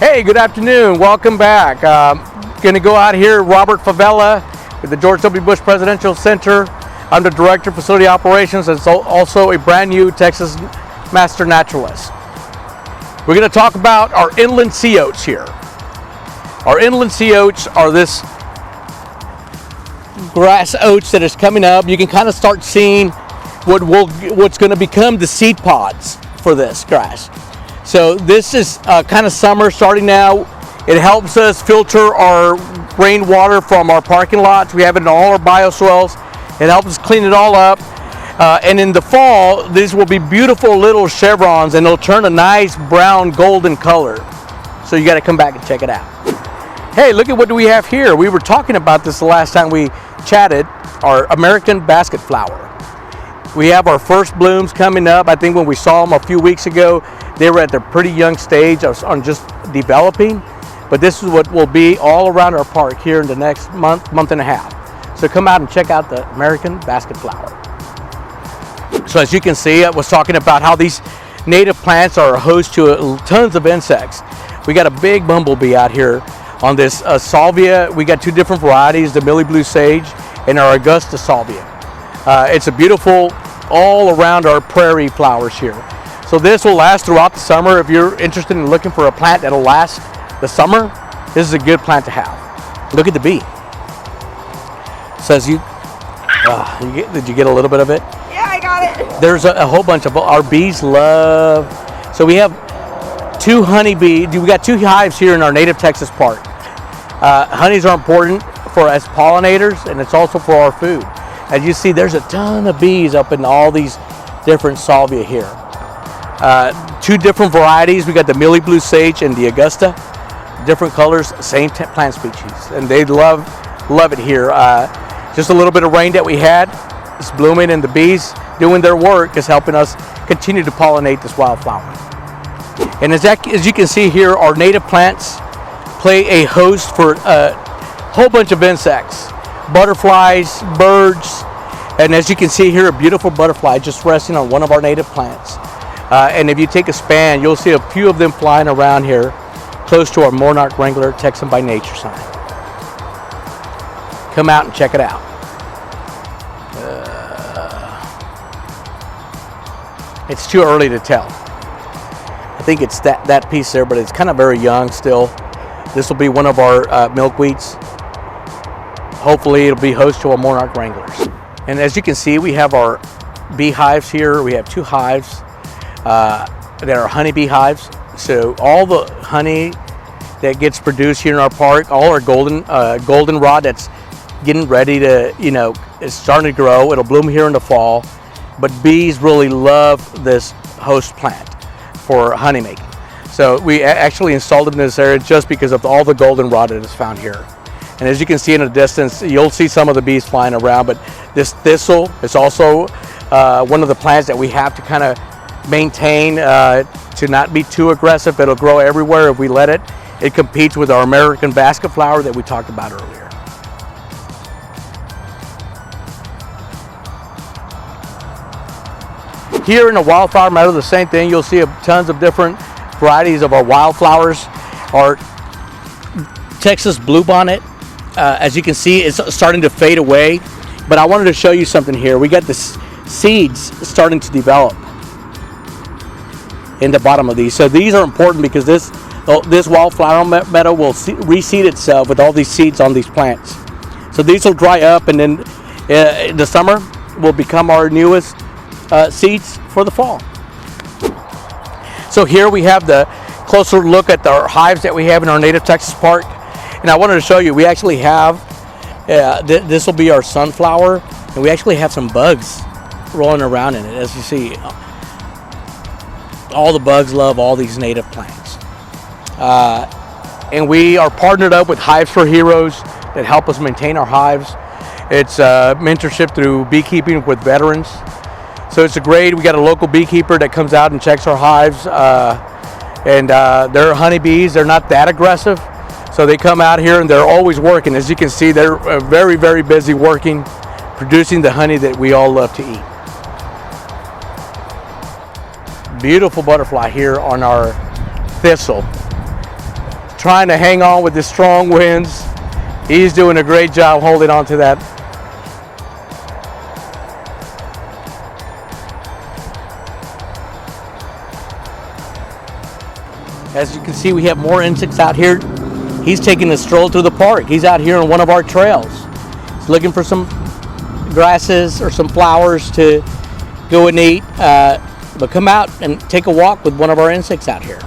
Hey, good afternoon. Welcome back. Going to go out here, Robert Favela with the George W. Bush Presidential Center. I'm the Director of Facility Operations and also a brand new Texas Master Naturalist. We're going to talk about our inland sea oats here. Our inland sea oats are this grass oats that is coming up. You can kind of start seeing what's going to become the seed pods for this grass. So this is kind of summer starting now. It helps us filter our rainwater from our parking lots. We have it in all our bioswales. It helps us clean it all up. And in the fall, these will be beautiful little chevrons and they'll turn a nice brown golden color. So you got to come back and check it out. Hey, look at what we have here. We were talking about this the last time we chatted, our American basket flower. We have our first blooms coming up. I think when we saw them a few weeks ago, they were at their pretty young stage on just developing. But this is what will be all around our park here in the next month and a half. So come out and check out the American basket flower. So as you can see, I was talking about how these native plants are a host to tons of insects. We got a big bumblebee out here on this salvia. We got two different varieties, the Millie Blue Sage and our Augusta salvia. It's a beautiful all around our prairie flowers here. So this will last throughout the summer. If you're interested in looking for a plant that'll last the summer, this is a good plant to have. Look at the bee. Says did you get a little bit of it? Yeah, I got it. There's a whole bunch of our bees love. So we have two honeybees. We got two hives here in our native Texas park. Honeys are important for as pollinators, and it's also for our food. As you see, there's a ton of bees up in all these different salvia here. Two different varieties. We got the Millie Blue Sage and the Augusta. Different colors, same plant species, and they love it here. Just a little bit of rain that we had, it's blooming, and the bees doing their work is helping us continue to pollinate this wildflower. And as you can see here, our native plants play a host for a whole bunch of insects. Butterflies, birds, and as you can see here, a beautiful butterfly just resting on one of our native plants. And if you take a span, you'll see a few of them flying around here close to our Monarch Wrangler Texan by Nature sign. Come out and check it out. It's too early to tell. I think it's that piece there, but it's kind of very young still. This will be one of our milkweeds. Hopefully it'll be host to our Monarch Wranglers. And as you can see, we have our beehives here. We have two hives that are honeybee hives. So all the honey that gets produced here in our park, all our goldenrod that's getting ready to, it's starting to grow. It'll bloom here in the fall. But bees really love this host plant for honey making. So we actually installed it in this area just because of all the goldenrod that is found here. And as you can see in the distance, you'll see some of the bees flying around, but this thistle is also one of the plants that we have to kind of maintain to not be too aggressive. It'll grow everywhere if we let it. It competes with our American basket flower that we talked about earlier. Here in the wildflower meadow, the same thing. You'll see tons of different varieties of our wildflowers. Our Texas bluebonnet, as you can see, it's starting to fade away. But I wanted to show you something here. We got the seeds starting to develop in the bottom of these. So these are important because this wildflower meadow will reseed itself with all these seeds on these plants. So these will dry up, and then in the summer will become our newest seeds for the fall. So here we have the closer look at our hives that we have in our native Texas park. And I wanted to show you, we actually have, this will be our sunflower, and we actually have some bugs rolling around in it. As you see, all the bugs love all these native plants. And we are partnered up with Hives for Heroes that help us maintain our hives. It's mentorship through beekeeping with veterans. So it's we got a local beekeeper that comes out and checks our hives. And they're honeybees, they're not that aggressive. So they come out here and they're always working. As you can see, they're very, very busy working, producing the honey that we all love to eat. Beautiful butterfly here on our thistle. trying to hang on with the strong winds. He's doing a great job holding on to that. As you can see, we have more insects out here. He's taking a stroll through the park. He's out here on one of our trails. He's looking for some grasses or some flowers to go and eat. But come out and take a walk with one of our insects out here.